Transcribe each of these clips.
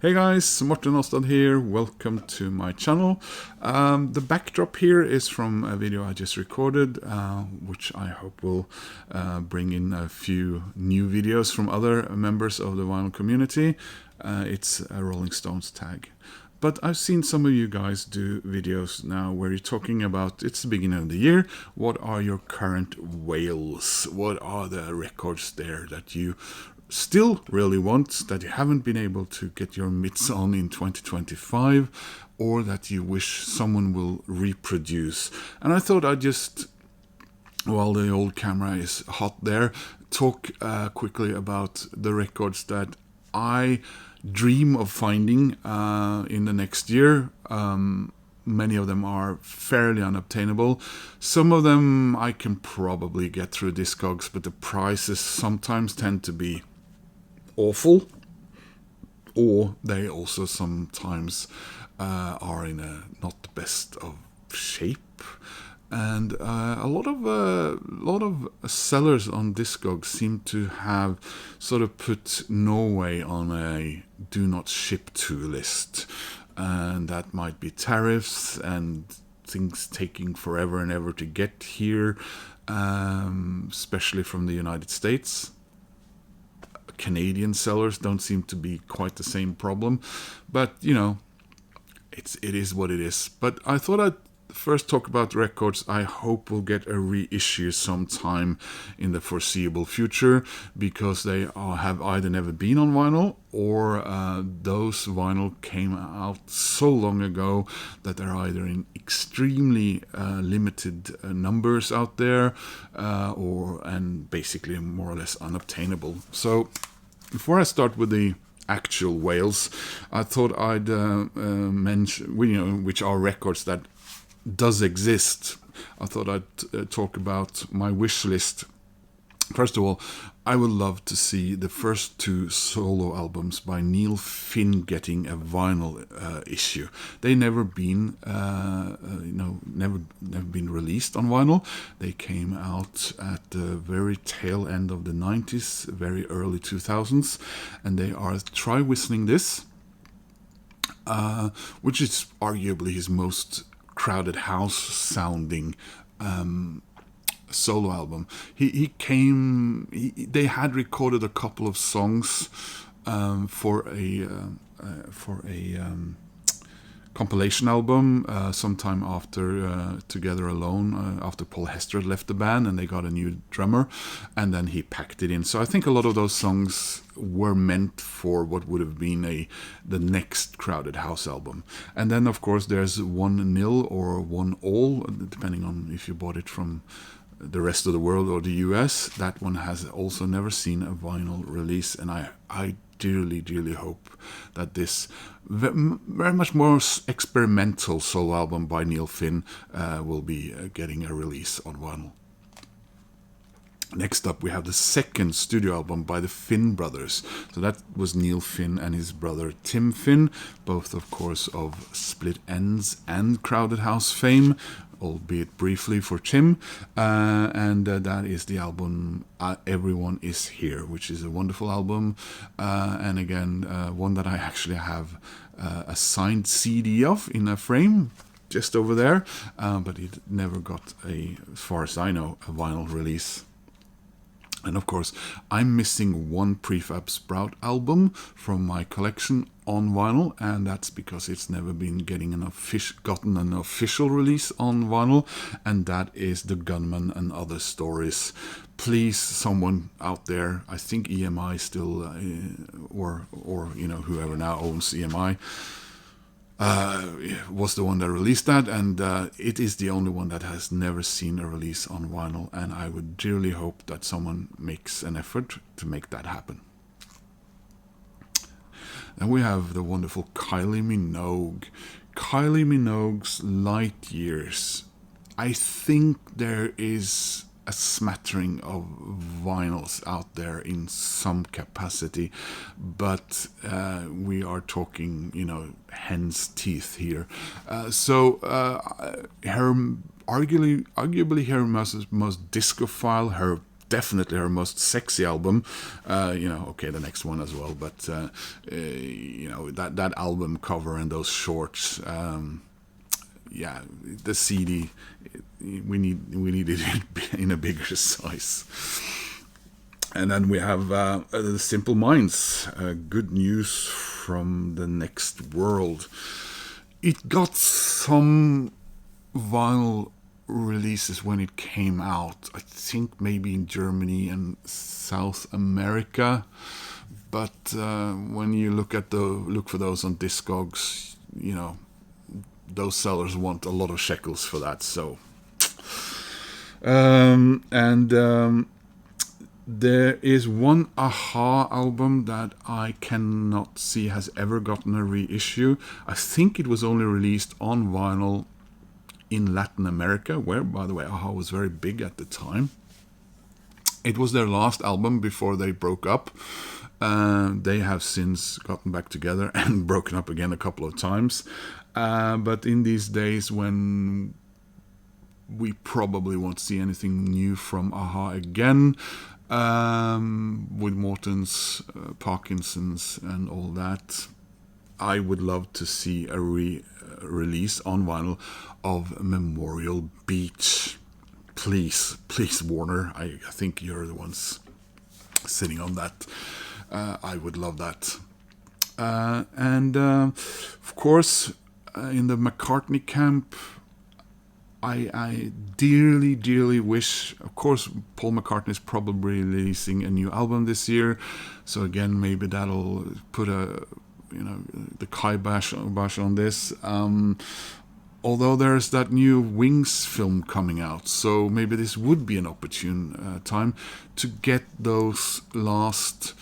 Hey guys, Morten Ostad here. Welcome to my channel. The backdrop here is from a video I just recorded, which I hope will bring in a few new videos from other members of the vinyl community. It's a Rolling Stones tag. But I've seen some of you guys do videos now where you're talking about, it's the beginning of the year, what are your current whales? What are the records there that you still really want, that you haven't been able to get your mitts on in 2025, or that you wish someone will reproduce? And I thought I'd just, while the old camera is hot there, talk quickly about the records that I dream of finding in the next year. Many of them are fairly unobtainable. Some of them I can probably get through Discogs, but the prices sometimes tend to be awful, or they also sometimes are in a not the best of shape. And a lot of sellers on Discogs seem to have sort of put Norway on a do not ship to list, and that might be tariffs and things taking forever and ever to get here, especially from the United States. Canadian sellers don't seem to be quite the same problem, but you know, it is what it is. But I thought I'd first talk about records I hope will get a reissue sometime in the foreseeable future, because they have either never been on vinyl, or those vinyl came out so long ago that they're either in extremely limited numbers out there, and basically more or less unobtainable. So before I start with the actual whales, I thought I'd mention, which are records that does exist. I thought I'd talk about my wish list. First of all, I would love to see the first two solo albums by Neil Finn getting a vinyl issue. They never been, never been released on vinyl. They came out at the very tail end of the 90s, very early 2000s, and they are Try Whistling This, which is arguably his most crowded house sounding solo album. They had recorded a couple of songs for a compilation album sometime after Together Alone, after Paul Hester had left the band and they got a new drummer, and then he packed it in. So I think a lot of those songs were meant for what would have been the next Crowded House album. And then of course there's 1-0 or 1-all, depending on if you bought it from the rest of the world or the US. That one has also never seen a vinyl release, and I dearly hope that this very much more experimental solo album by Neil Finn will be getting a release on vinyl. Next up, we have the second studio album by the Finn brothers. So that was Neil Finn and his brother Tim Finn, both of course of Split Enz and Crowded House fame, albeit briefly for Tim, and that is the album Everyone Is Here, which is a wonderful album, and again one that I actually have a signed CD of in a frame just over there, but it never got as far as I know, a vinyl release. And of course, I'm missing one Prefab Sprout album from my collection on vinyl, and that's because it's never been gotten an official release on vinyl, and that is The Gunman and Other Stories. Please, someone out there, I think EMI still, or whoever now owns EMI, was the one that released that, and it is the only one that has never seen a release on vinyl, and I would dearly hope that someone makes an effort to make that happen. Then we have the wonderful Kylie Minogue. Kylie Minogue's Light Years. I think there is a smattering of vinyls out there in some capacity, but we are talking, hen's teeth here. So her arguably her most discophile, her definitely her most sexy album. Okay, the next one as well, but that album cover and those shorts, the CD, we need it in a bigger size. And then we have the Simple Minds, good news from the next world. It got some vinyl releases when it came out. I think maybe in Germany and South America. But when you look for those on Discogs, those sellers want a lot of shekels for that. So, there is one a-ha album that I cannot see has ever gotten a reissue. I think it was only released on vinyl in Latin America, where, by the way, a-ha was very big at the time. It was their last album before they broke up. They have since gotten back together and broken up again a couple of times. But in these days when we probably won't see anything new from a-ha again, with Morton's Parkinson's and all that, I would love to see a release on vinyl of Memorial Beach. Please, Warner, I think you're the ones sitting on that. I would love that. And of course, in the McCartney camp, I dearly, dearly wish, of course, Paul McCartney is probably releasing a new album this year. So again, maybe that'll put the kibosh on this. Although there's that new Wings film coming out, so maybe this would be an opportune time to get those last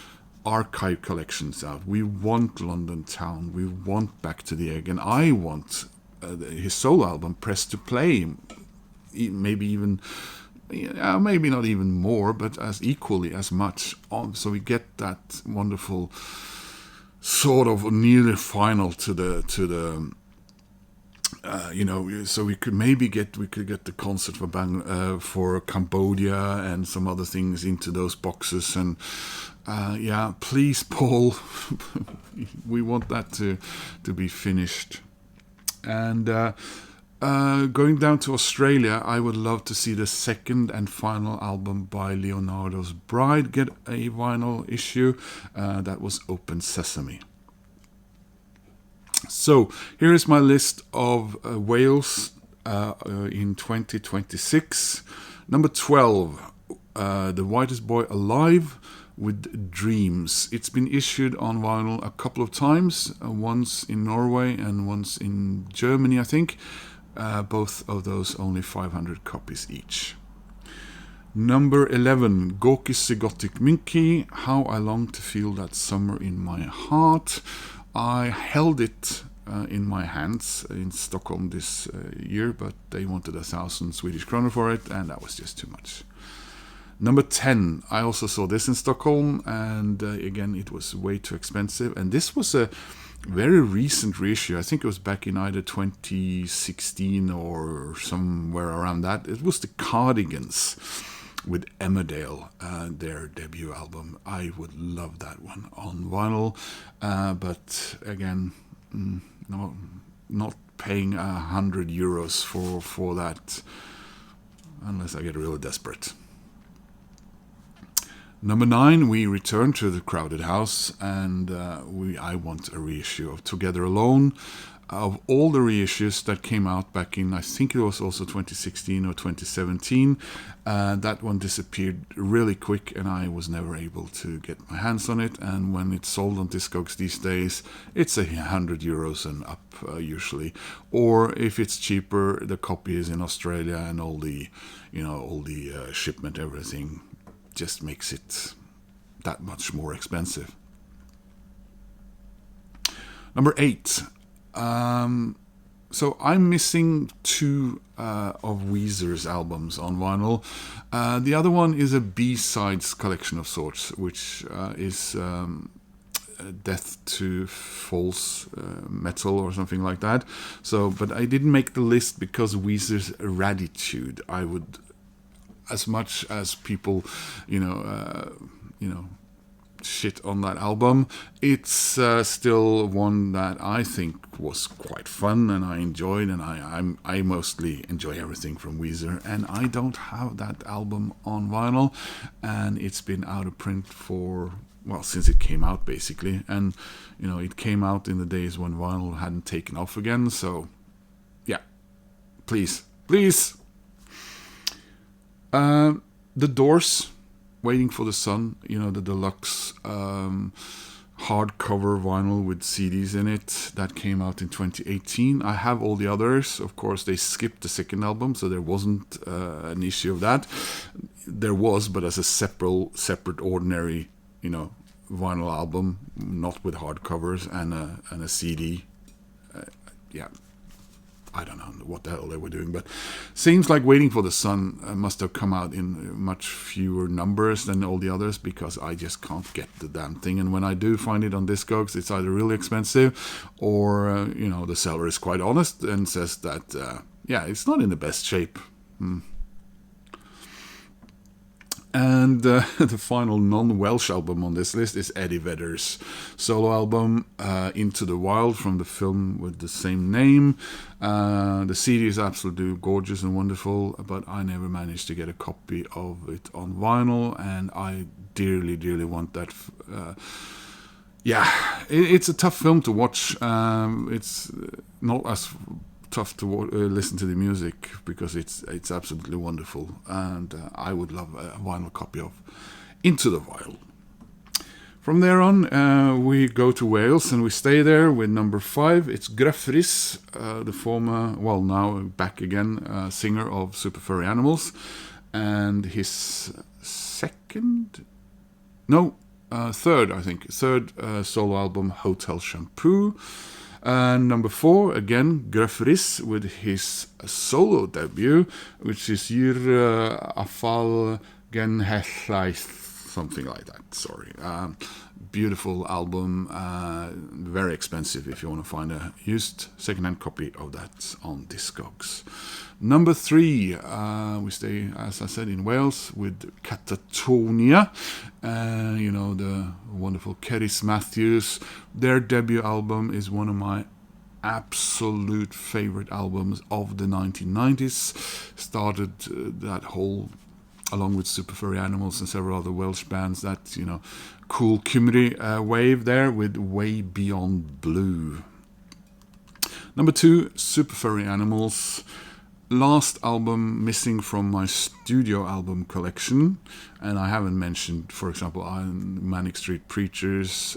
archive collections out. We want London Town, we want Back to the Egg, and I want his solo album Press to Play, maybe even, maybe not even more, but as equally as much on, so we get that wonderful sort of nearly final to the so we could get the concert for Cambodia and some other things into those boxes, and please, Paul, we want that to be finished. And going down to Australia, I would love to see the second and final album by Leonardo's Bride get a vinyl issue. That was Open Sesame. So here is my list of Wales in 2026. Number 12, The Whitest Boy Alive with Dreams. It's been issued on vinyl a couple of times, once in Norway and once in Germany, I think. Both of those only 500 copies each. Number 11, Gorky Gothic Minky, How I Long to Feel That Summer in My Heart. I held it in my hands in Stockholm this year, but they wanted 1,000 Swedish kronor for it, and that was just too much. Number 10, I also saw this in Stockholm, and again, it was way too expensive. And this was a very recent reissue. I think it was back in either 2016 or somewhere around that. It was the Cardigans with Emmerdale, their debut album. I would love that one on vinyl, but again, no, not paying €100 for that unless I get really desperate. Number 9, we return to the Crowded House, and I want a reissue of Together Alone. Of all the reissues that came out back in, I think it was also 2016 or 2017, that one disappeared really quick, and I was never able to get my hands on it. And when it's sold on Discogs these days, it's €100 and up usually. Or if it's cheaper, the copy is in Australia, and all the shipment, everything just makes it that much more expensive. Number 8. So I'm missing 2 of Weezer's albums on vinyl. The other one is a B-sides collection of sorts, which is Death to False Metal or something like that. So, but I didn't make the list because Weezer's Raditude. as much as people, you know, shit on that album, it's still one that I think was quite fun and I enjoyed, and I mostly enjoy everything from Weezer, and I don't have that album on vinyl, and it's been out of print for, well, since it came out basically, and you know, it came out in the days when vinyl hadn't taken off again, so yeah, please. The Doors, Waiting for the Sun, you know, the deluxe hardcover vinyl with CDs in it, that came out in 2018. I have all the others. Of course, they skipped the second album, so there wasn't an issue of that. There was, but as a separate ordinary, you know, vinyl album, not with hardcovers and a CD. Yeah. I don't know what the hell they were doing, but seems like Waiting for the Sun must have come out in much fewer numbers than all the others, because I just can't get the damn thing. And when I do find it on Discogs, it's either really expensive or, you know, the seller is quite honest and says that, yeah, it's not in the best shape. And the final non-Welsh album on this list is Eddie Vedder's solo album, Into the Wild, from the film with the same name. The CD is absolutely gorgeous and wonderful, but I never managed to get a copy of it on vinyl, and I dearly, dearly want that. Yeah, it's a tough film to watch. It's not as tough to listen to the music, because it's absolutely wonderful, and I would love a vinyl copy of Into the Wild. From there on, we go to Wales, and we stay there with number 5. It's Gruff Rhys, the former, well, now back again, singer of Super Furry Animals, and his third solo album, Hotel Shampoo. And number 4, again, Gruff Rhys with his solo debut, which is Yr Afal Genhelaeth, something like that. Sorry. Beautiful album, very expensive if you want to find a used second-hand copy of that on Discogs. Number 3, we stay, as I said, in Wales with Catatonia. You know, the wonderful Cerys Matthews. Their debut album is one of my absolute favorite albums of the 1990s. Started that whole, along with Super Furry Animals and several other Welsh bands, that, you know, cool comedy wave there with Way Beyond Blue. Number 2, Super Furry Animals. Last album missing from my studio album collection, and I haven't mentioned, for example, Manic Street Preachers,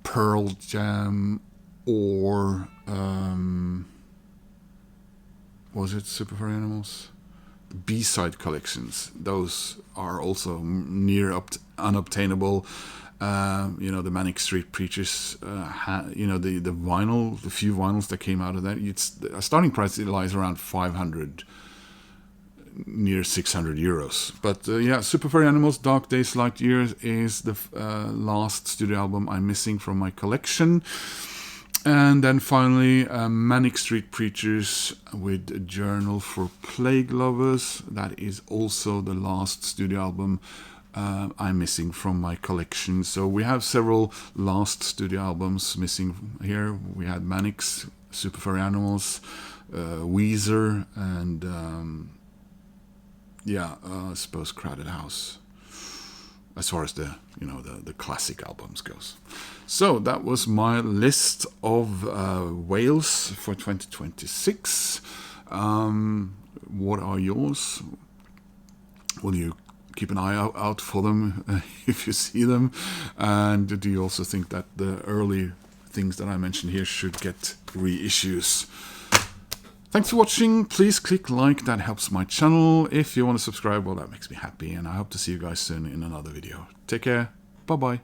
Pearl Jam, or was it Super Furry Animals? B-side collections. Those are also near unobtainable. You know, the Manic Street Preachers, you know, the vinyl, the few vinyls that came out of that, it's a starting price, it lies around 500, near 600 euros. But yeah, Super Furry Animals, Dark Days, Light Years is the last studio album I'm missing from my collection. And then finally, Manic Street Preachers with a Journal for Plague Lovers. That is also the last studio album I'm missing from my collection. So we have several last studio albums missing here. We had Manic's, Super Furry Animals, Weezer, and I suppose Crowded House, as far as the classic albums goes. So that was my list of Wales for 2026. What are yours? Will you keep an eye out for them if you see them? And do you also think that the early things that I mentioned here should get reissues? Thanks for watching. Please click like, that helps my channel. If you want to subscribe, well, that makes me happy, and I hope to see you guys soon in another video. Take care. Bye bye.